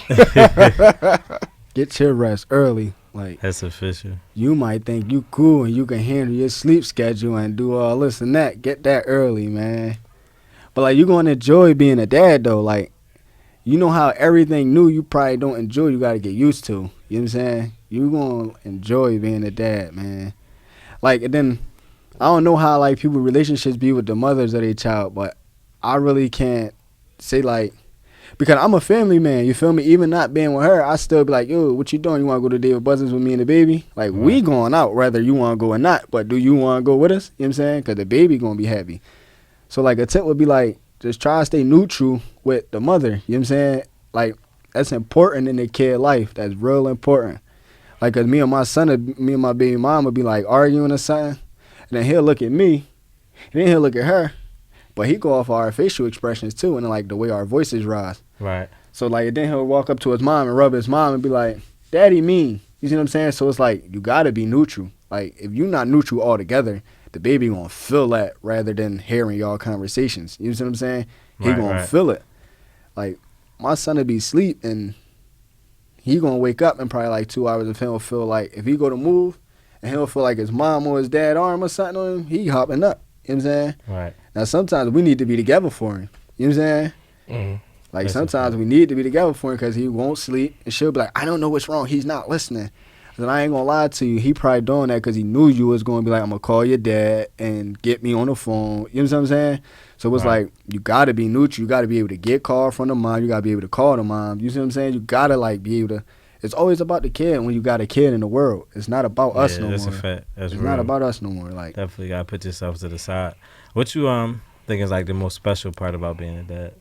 get your rest early. Like, that's official. You might think you cool and you can handle your sleep schedule and do all this and that. Get that early, man. But like, you're gonna enjoy being a dad though. Like, you know how everything new you probably don't enjoy, you got to get used to. You know what I'm saying? You going to enjoy being a dad, man. Like, and then, I don't know how, like, people relationships be with the mothers of their child, but I really can't say, like, because I'm a family man, you feel me? Even not being with her, I still be like, yo, what you doing? You want to go to David Buzzards with me and the baby? Like, we going out, whether you want to go or not, but do you want to go with us? You know what I'm saying? Because the baby going to be happy. So, like, a tip would be, like, just try to stay neutral with the mother. You know what I'm saying? Like, that's important in the kid life. That's real important. Like, cause me and my baby mom would be like arguing or something. And then he'll look at me. And then he'll look at her. But he go off our facial expressions too. And then like the way our voices rise. Right. So like then he'll walk up to his mom and rub his mom and be like, "Daddy mean." You see what I'm saying? So it's like you gotta be neutral. Like if you're not neutral altogether, the baby gonna feel that rather than hearing y'all conversations. You see what I'm saying? He gonna feel it. Like my son will be asleep and he gonna wake up in probably like 2 hours if he'll feel like if he go to move and he'll feel like his mom or his dad arm or something on him, he hopping up. You know what I'm saying? Right. Now sometimes we need to be together for him. You know what I'm saying? Mm. Like sometimes we need to be together for him because he won't sleep and she'll be like, I don't know what's wrong. He's not listening. And I ain't gonna lie to you. He probably doing that because he knew you was gonna be like, I'm gonna call your dad and get me on the phone. You know what I'm saying? So it's like you gotta be neutral. You gotta be able to get called from the mom. You gotta be able to call the mom. You see what I'm saying? You gotta like be able to. It's always about the kid when you got a kid in the world. It's not about us no more. That's a fact. It's real. Not about us no more. Like definitely gotta put yourself to the side. What you think is like the most special part about being a dad?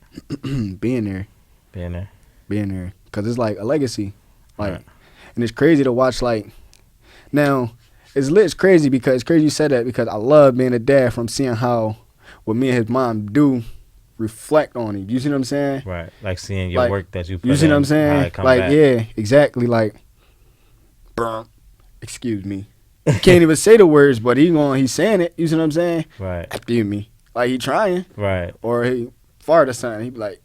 being there. Being there. Cause it's like a legacy. Like, and it's crazy to watch. Like, now it's crazy because it's crazy you said that because I love being a dad from seeing how what me and his mom do reflect on him. You see what I'm saying? Right. Like seeing your work that you put in. You see what I'm saying? Like, back. Yeah, exactly. Like, excuse me. He can't even say the words, but he's saying it. You see what I'm saying? Right. Excuse me. Like he trying. Right. Or he farted or something. He be like,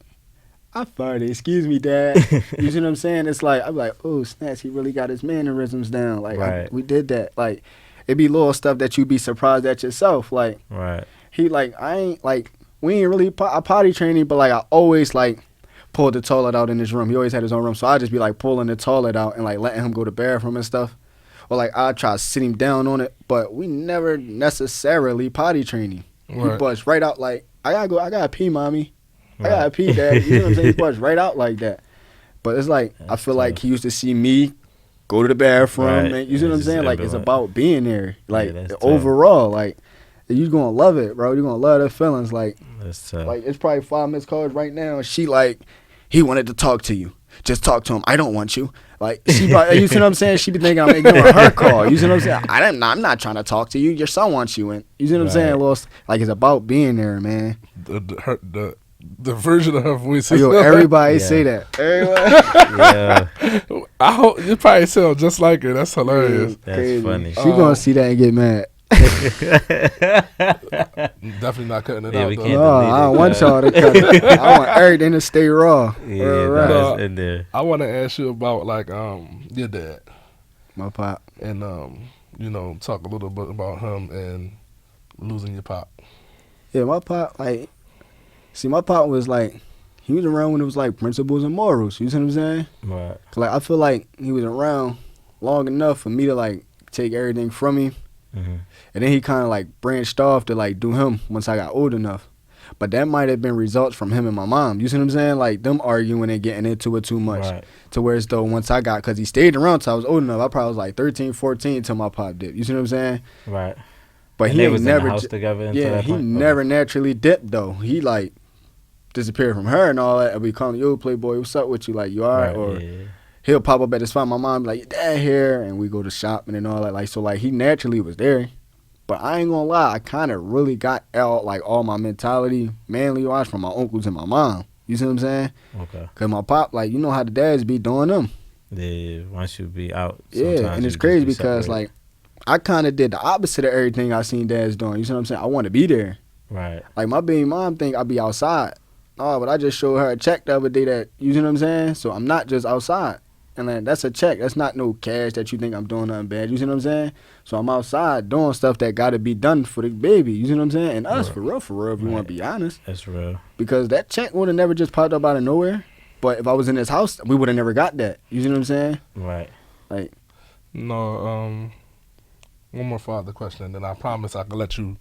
I farted. Excuse me, Dad. You see what I'm saying? It's like I'm like, oh snaps. He really got his mannerisms down. Like we did that. Like it be little stuff that you be surprised at yourself. Like he like I ain't like we ain't really potty training, but like I always like pulled the toilet out in his room. He always had his own room, so I just be like pulling the toilet out and like letting him go to the bathroom and stuff. Or like I try to sit him down on it, but we never necessarily potty training. He bust right out like I gotta pee, mommy. I gotta pee, dad. You know what I'm saying? He bust right out like that. But it's like I feel like he used to see me go to the bathroom, and you see what I'm saying? Like it's about being there. Like overall, like you gonna love it, bro. You gonna love the feelings. Like it's probably 5 missed calls right now. She like he wanted to talk to you. Just talk to him. I don't want you. Like she probably, you see what I'm saying? She be thinking I'm ignoring her call. You see what I'm saying? I'm not trying to talk to you. Your son wants you, and you see what I'm saying? Like it's about being there, man. The version of her voice. Everybody say that. Everybody. I hope you probably sound just like her. That's hilarious. That's crazy. Funny. She gonna see that and get mad. Definitely not cutting it out. We can't I don't want y'all to cut it. I want everything to stay raw. In there. I want to ask you about like your dad, my pop, and talk a little bit about him and losing your pop. Yeah, my pop my pop was like he was around when it was like principles and morals. You see what I'm saying? Right. Like I feel like he was around long enough for me to like take everything from him. Mm-hmm. And then he kind of like branched off to like do him once I got old enough. But that might have been results from him and my mom. You see what I'm saying? Like them arguing and getting into it too much. Right. To where it's though once I got, because he stayed around till I was old enough. I probably was like 13, 14 till my pop dipped. You see what I'm saying? Right. But and he was never in the house together. He never naturally dipped though. He like disappeared from her and all that. And we call him, yo, Playboy, what's up with you? Like, you all right? Or he'll pop up at the spot. My mom be like, your dad here. And we go to shopping and all that. Like, so like he naturally was there. But I ain't gonna lie, I kind of really got out like all my mentality, manly wise, from my uncles and my mom. You see what I'm saying? Okay. Cause my pop, like, you know how the dads be doing them. Yeah, once you be out. Yeah, and it's crazy because like I kind of did the opposite of everything I seen dads doing. You see what I'm saying? I want to be there. Right. Like my baby mom think I be outside. Oh, but I just showed her a check the other day that, you see what I'm saying? So I'm not just outside. And then that's a check. That's not no cash that you think I'm doing nothing bad. You see what I'm saying? So I'm outside doing stuff that got to be done for the baby. You see what I'm saying? And us, for real, if you want to be honest. That's real. Because that check would have never just popped up out of nowhere. But if I was in this house, we would have never got that. You see what I'm saying? Right. Like. No, one more father question, and then I promise I can let you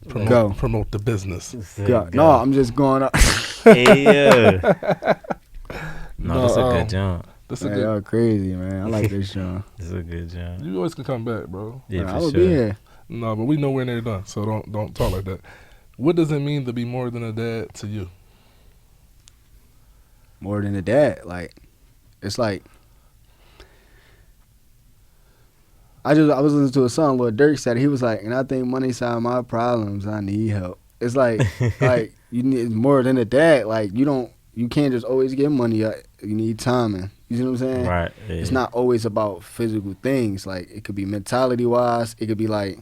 promote the business. Go. No, I'm just going up. Hey, no, that's a good jump. That's a good. Crazy, man. I like this show. This is a good job. You always can come back, bro. Yeah, I will be here. No, but we know we're near done, so don't talk like that. What does it mean to be more than a dad to you? More than a dad, like it's like I was listening to a song Lil Durk said. He was like, and I think money solve my problems. I need help. It's like like you need more than a dad. Like you can't just always get money. You need timing. You see what I'm saying? Right. Yeah. It's not always about physical things. Like, it could be mentality wise. It could be like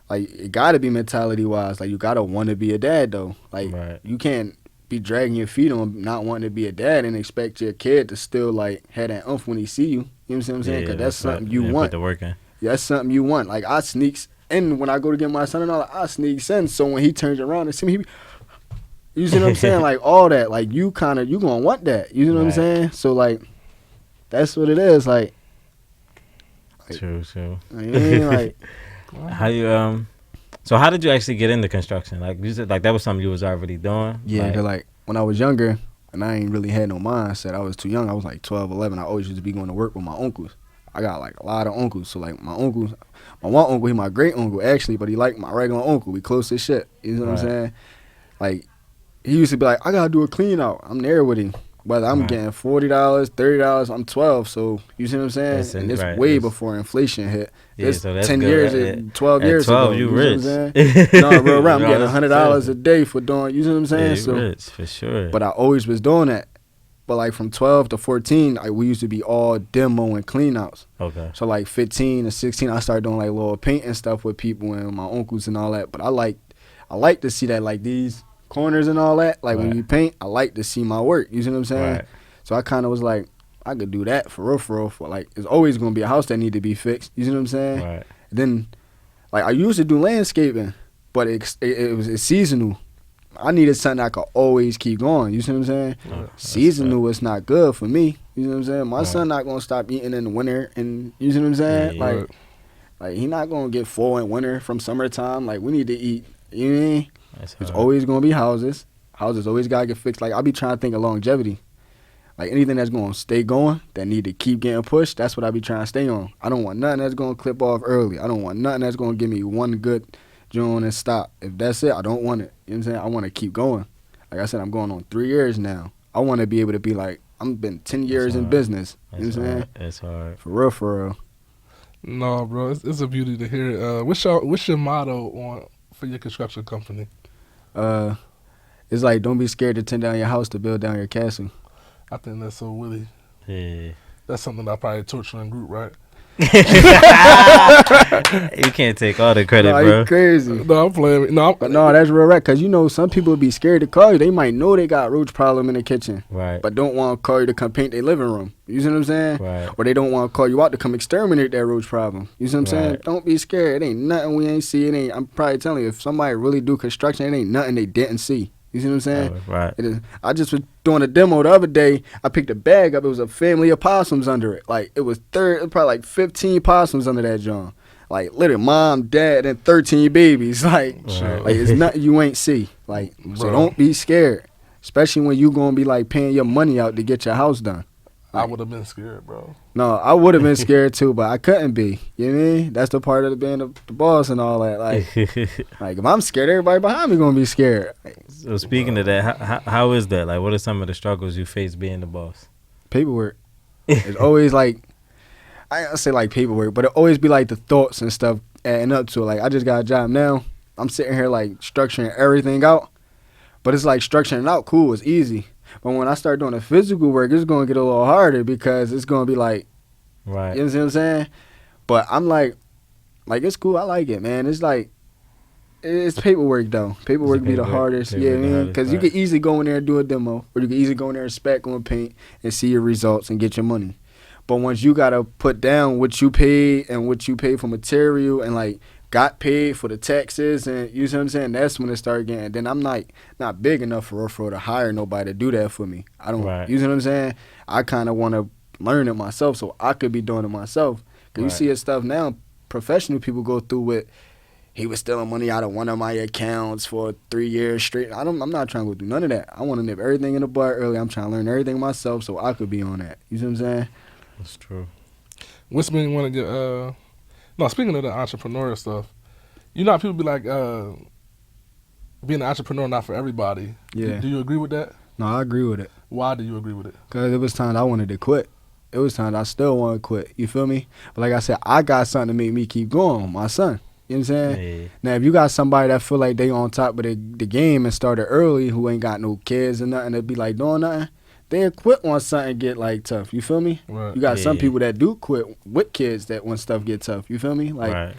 it gotta be mentality wise. Like, you gotta want to be a dad though. Like, Right. you can't be dragging your feet on not wanting to be a dad and expect your kid to still like have that oomph when he see you. You know what I'm saying? Because that's something you want. Put the work in. Yeah, that's something you want. Like, I sneaks in when I go to get my son and all. I sneaks in, so when he turns around and see me, he be, you see what I'm saying? Like, all that. Like, you gonna want that. You know what I'm Right. saying? So like, that's what it is. Like, True. you know, like. How you So how did you actually get into construction? Like you said, like that was something you was already doing. Yeah, 'cause like when I was younger, and I ain't really had no mindset. I was too young. I was like 12, 11. I always used to be going to work with my uncles. I got like a lot of uncles. So like my uncles, my one uncle, he my great uncle actually, but he like my regular uncle. We close as shit. You know what I'm saying? Like, he used to be like, I gotta do a clean out. I'm there with him. Whether I'm getting $40, $30, I'm 12. So you see what I'm saying? And it's way before inflation hit. Yeah, It's so that's 10 good. years, 12 At years 12, ago. you know what rich. I'm saying? No, real rap. I'm Bro, getting that's $100 a crazy. day for doing. You see what I'm saying? Yeah, you So, rich for sure. but I always was doing that. But like from 12 to 14, we used to be all demo and clean outs. Okay. So like 15 to 16, I started doing like little painting stuff with people and my uncles and all that. But I like to see that, like these corners and all that. Like when you paint, I like to see my work. You see what I'm saying? Right. So I kind of was like, I could do that for real, for real. For like, it's always gonna be a house that need to be fixed. You see what I'm saying? Right. Then, like, I used to do landscaping, but it's seasonal. I needed something I could always keep going. You see what I'm saying? Oh, Seasonal is not good for me. You know what I'm saying? My son not gonna stop eating in the winter, and you see what I'm saying? Yeah, Like he not gonna get full in winter from summertime. Like, we need to eat. You know what I mean? That's It's hard. always gonna be houses. Houses always gotta get fixed. Like, I be trying to think of longevity. Like, anything that's gonna stay going, that need to keep getting pushed, that's what I be trying to stay on. I don't want nothing that's gonna clip off early. I don't want nothing that's gonna give me one good joint and stop. If that's it, I don't want it. You know what I'm saying? I want to keep going. Like I said, I'm going on 3 years now. I want to be able to be like, I'm been 10 years in business. You know what I'm saying? It's hard. For real, for real. No, bro, it's a beauty to hear it. What's your motto for your construction company? It's like, don't be scared to tear down your house to build down your castle. I think that's so witty. Yeah. That's something I probably torture in group, right? You can't take all the credit, Nah, bro. you crazy. No, I'm playing. But no, that's real right. Because, you know, some people be scared to call you. They might know they got roach problem in the kitchen, Right. but don't want to call you to come paint their living room. You see what I'm saying? Right. Or they don't want to call you out to come exterminate that roach problem. You see what I'm saying? Right. Don't be scared. It ain't nothing we ain't see. It ain't. I'm probably telling you, if somebody really do construction, it ain't nothing they didn't see. You see what I'm saying? Right. It is. I just was doing a demo the other day. I picked a bag up. It was a family of possums under it. Like, it was probably like 15 possums under that John. Like, literally, mom, dad, and 13 babies. Like, Right. like, it's nothing you ain't see. Like, so Bro. don't be scared. Especially when you gonna be like paying your money out to get your house done. I would have been scared, bro. No, I would have been scared too, but I couldn't be. You know what I mean? That's the part of being the boss and all that. Like if I'm scared, everybody behind me gonna be scared. Like, So speaking of that, how is that? Like, what are some of the struggles you face being the boss? paperwork. It's always like, I ain't gonna say like paperwork, but it always be like the thoughts and stuff adding up to it. Like, I just got a job now. I'm sitting here like structuring everything out, but it's like structuring it out cool. It's easy. But when I start doing the physical work, it's gonna get a little harder because it's gonna be like, Right. you know what I'm saying? But I'm like it's cool. I like it, man. It's like, it's paperwork though. Paperwork be the paperwork. hardest. Paperwork Yeah, the I mean, hardest because you part. could easily go in there and do a demo, or you could easily go in there and spec on paint and see your results and get your money. But once you gotta put down what you paid and what you paid for material and like got paid for the taxes and you see what I'm saying, that's when it started getting. Then I'm like not big enough for to hire nobody to do that for me. I don't. Right. You see what I'm saying? I kind of want to learn it myself so I could be doing it myself. Cause you Right. see it stuff now. Professional people go through with. He was stealing money out of one of my accounts for 3 years straight. I'm not trying to go do none of that. I want to nip everything in the bud early. I'm trying to learn everything myself so I could be on that. You see what I'm saying? That's true. What's been want to get? No, speaking of the entrepreneurial stuff, you know how people be like, being an entrepreneur not for everybody. Yeah. Do you agree with that? No, I agree with it. Why do you agree with it? Because it was times I wanted to quit. It was times I still want to quit. You feel me? But like I said, I got something to make me keep going. My son. You know what I'm saying? Yeah. Now, if you got somebody that feel like they on top of the game and started early who ain't got no kids or nothing, that be like doing nothing, they quit on something get like tough. You feel me? Right. You got some Yeah. people that do quit with kids that when stuff get tough. You feel me? Like, Right.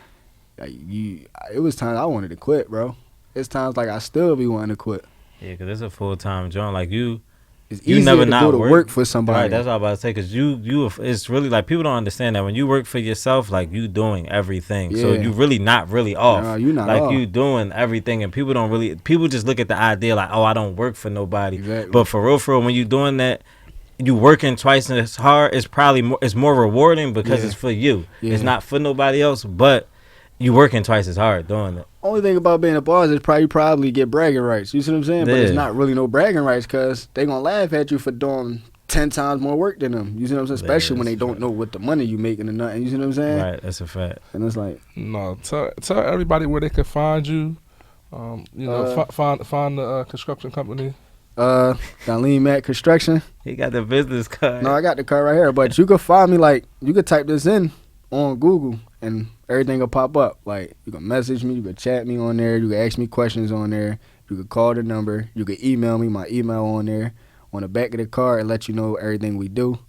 It was times I wanted to quit, bro. It's times like I still be wanting to quit. Yeah, because it's a full-time job. Like, It's you easier never to not go to work for somebody. Right, that's what I was about to say. Because it's really like people don't understand that when you work for yourself, like you doing everything. So Yeah. you really not really off. Nah, you not like off. you doing everything, and people just look at the idea like, oh, I don't work for nobody. Exactly. But for real, when you doing that, you working twice as hard. It's probably more rewarding because Yeah. it's for you. Yeah. It's not for nobody else. But you working twice as hard doing it. Only thing about being a boss is probably get bragging rights. You see what I'm saying? But it's Yeah. not really no bragging rights because they gonna laugh at you for doing 10 times more work than them. You see what I'm saying? Yeah, Especially when they that's don't fact. know what the money you making or nothing. You see what I'm saying? Right, that's a fact. And it's like, No, tell everybody where they can find you. Find the construction company. Darlene Matt Construction. He got the business card. No, I got the card right here. But you can find me, like, you could type this in on Google and everything will pop up. Like, you can message me, you can chat me on there, you can ask me questions on there, you can call the number, you can email me, my email on there. On the back of the card, and let you know everything we do.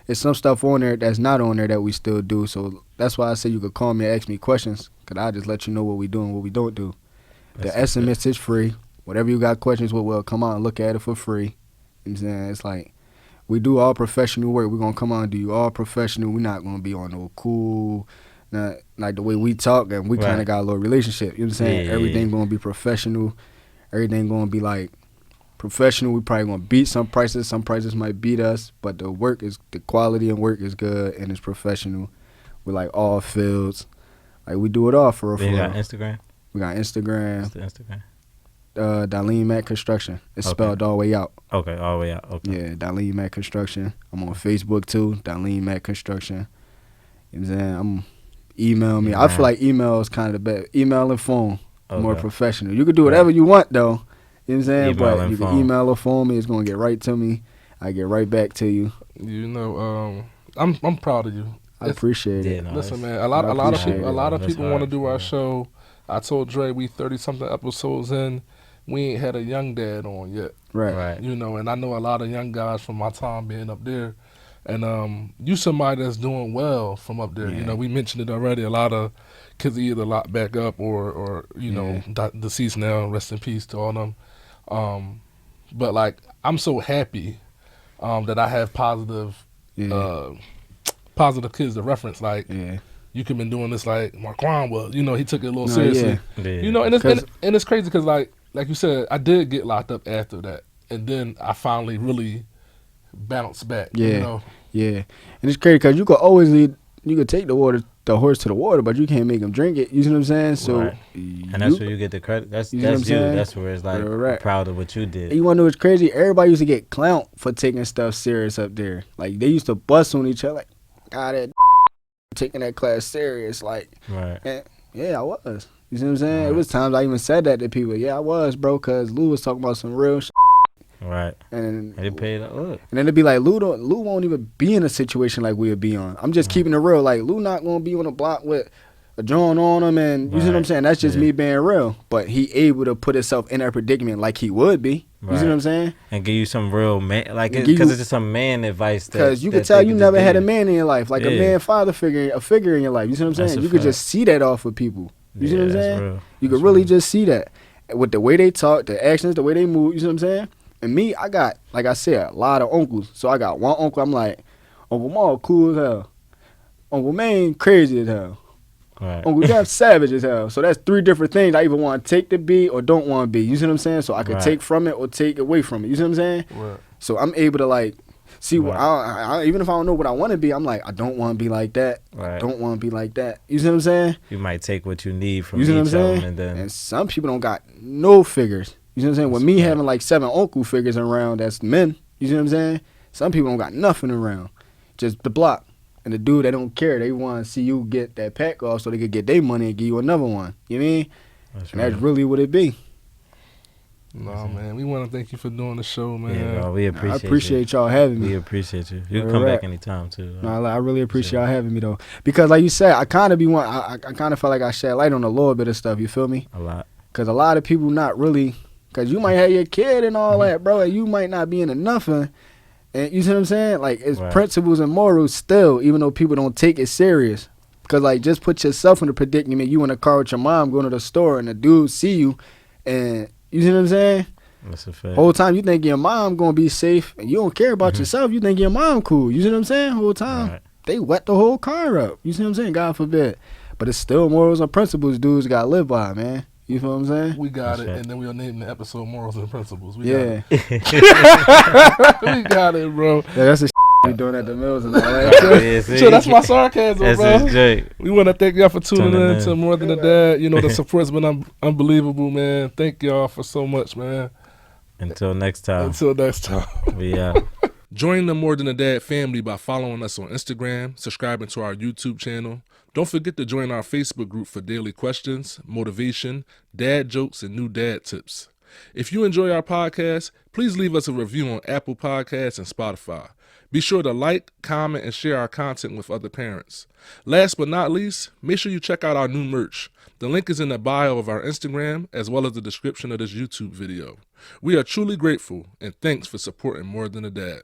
There's some stuff on there that's not on there that we still do. So that's why I say you could call me and ask me questions, because I just let you know what we do and what we don't do. The SMS is free. Whatever you got questions with, we'll come out and look at it for free. You know what I'm saying? It's like, we do all professional work. We're going to come out and do all professional. We're not going to be on no cool, not like the way we talk, and we kind Right. of got a little relationship. You know what I'm saying? Yeah. Everything going to be professional. Everything going to be like professional. We probably going to beat some prices. Some prices might beat us, but the quality and work is good, and it's professional. We like all fields. Like, we do it all for Then you got real. Instagram. We got Instagram. What's the Instagram? Darlene Matt Construction. It's Okay. spelled all the way out. Okay, all the way out. Okay. Yeah, Darlene Matt Construction. I'm on Facebook too, Darlene Matt Construction. You know what I'm saying? Email me. I Yeah. feel like email is kind of the best. Email and phone, more Okay. professional. You can do whatever you want though. You know what I'm saying? Email But and you can phone. email or phone me. It's gonna get right to me. I get right back to you. You know, I'm proud of you. I appreciate Yeah, it. no, Listen, it's- man, a lot of appreciate people, it. a lot of That's people want to hard, do our yeah. show. I told Dre we 30-something episodes in, we ain't had a young dad on yet. Right. Right. You know, and I know a lot of young guys from my time being up there, and you somebody that's doing well from up there. You Yeah. know, we mentioned it already. A lot of kids either locked back up or you know deceased now. Rest in peace to all them. But like, I'm so happy that I have positive kids to reference. Like, Yeah. you could been doing this like Marquan was. You know, he took it a little No, seriously. Yeah. You know, and it's 'Cause- and it's crazy because like you said, I did get locked up after that, and then I finally really bounced back. Yeah. You know, Yeah. And it's crazy because you could always you could take the horse to the water, but you can't make him drink it. You see what I'm saying? So, Right. And that's where you get the credit. That's You see what I'm you. saying? That's where it's like Right. proud of what you did. you want to know what's crazy? Everybody used to get clowned for taking stuff serious up there. Like, they used to bust on each other. Like, God, that taking that class serious. Like, Right. yeah, I was. You see what I'm saying? It Right. was times I even said that to people. Yeah, I was, bro, because Lou was talking about some real shit. Right. And And they paid up. Look. And then it'd be like, Lou won't even be in a situation like we would be on. I'm just keeping it real. Like, Lou not going to be on a block with a joint on him, and you see what I'm Right. saying? That's just Yeah. me being real. But he able to put himself in that predicament like he would be. You see Right. what I'm saying? And give you some real man, like, And because give you- it's just some man advice. Because you that could tell they you just never give had a you. man in your life, like a Yeah. man father figure, a figure in your life. You see what I'm That's saying? a You could fact. just see that off of people. You see what I'm Yeah, that's saying? real. You could That's really real. just see that with the way they talk, the actions, the way they move. You see what I'm saying? And me, I got, like I said, a lot of uncles. So I got one uncle. I'm like, Uncle Ma cool as hell. Uncle Maine crazy as hell. Right. Uncle Jeff savage as hell. So that's three different things I either want to take to be or don't want to be. You see what I'm saying? So I could Right. take from it or take away from it. You see what I'm saying? right. So I'm able to like see what Right. I even if I don't know what I want to be, I'm like, I don't want to be like that. I Right. don't want to be like that. You see what I'm saying? You might take what you need from You each see what I'm of them, saying? and then And some people don't got no figures. You see what I'm saying? With me That's right. having like 7 uncle figures around, that's men. You see what I'm saying? Some people don't got nothing around. Just the block. And the dude, they don't care. They want to see you get that pack off so they could get their money and give you another one. You know what I mean? that's And that's right. really what it be. No, man, we want to thank you for doing the show, man. Yeah, bro, we I appreciate. appreciate y'all having You. me. We appreciate you. You can All come right. back anytime too. No, I really appreciate Sure. y'all having me though, because like you said, I kind of I kind of felt like I shed light on a little bit of stuff. You feel me? A lot. Because a lot of people not really, because you might have your kid and all Mm-hmm. that, bro, and you might not be into nothing, And you see what I'm saying? Like, it's Right. principles and morals still, even though people don't take it serious. Because, like, just put yourself in the predicament. You in a car with your mom going to the store and the dude see you. And you see what I'm saying? That's a fact. Whole time you think your mom going to be safe. And you don't care about yourself. You think your mom cool. You see what I'm saying? Whole time. Right. They wet the whole car up. You see what I'm saying? God forbid. But it's still morals and principles dudes got to live by, man. You feel what I'm saying? We got That's it, right. and then we'll name the episode "Morals and Principles." We Yeah. got it. We got it, bro. Yeah, that's the we doing at the mills and all that. Yeah, see? So that's my sarcasm, That's bro. his Jake. We want to thank y'all for tuning Tuning in in. to More Than a Dad. You know, the support's been unbelievable, man. Thank y'all for so much, man. Until next time. Until next time. We out. Join the More Than a Dad family by following us on Instagram, subscribing to our YouTube channel. Don't forget to join our Facebook group for daily questions, motivation, dad jokes, and new dad tips. If you enjoy our podcast, please leave us a review on Apple Podcasts and Spotify. Be sure to like, comment, and share our content with other parents. Last but not least, make sure you check out our new merch. The link is in the bio of our Instagram as well as the description of this YouTube video. We are truly grateful, and thanks for supporting More Than a Dad.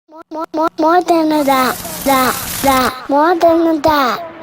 More than a dad. More than a dad.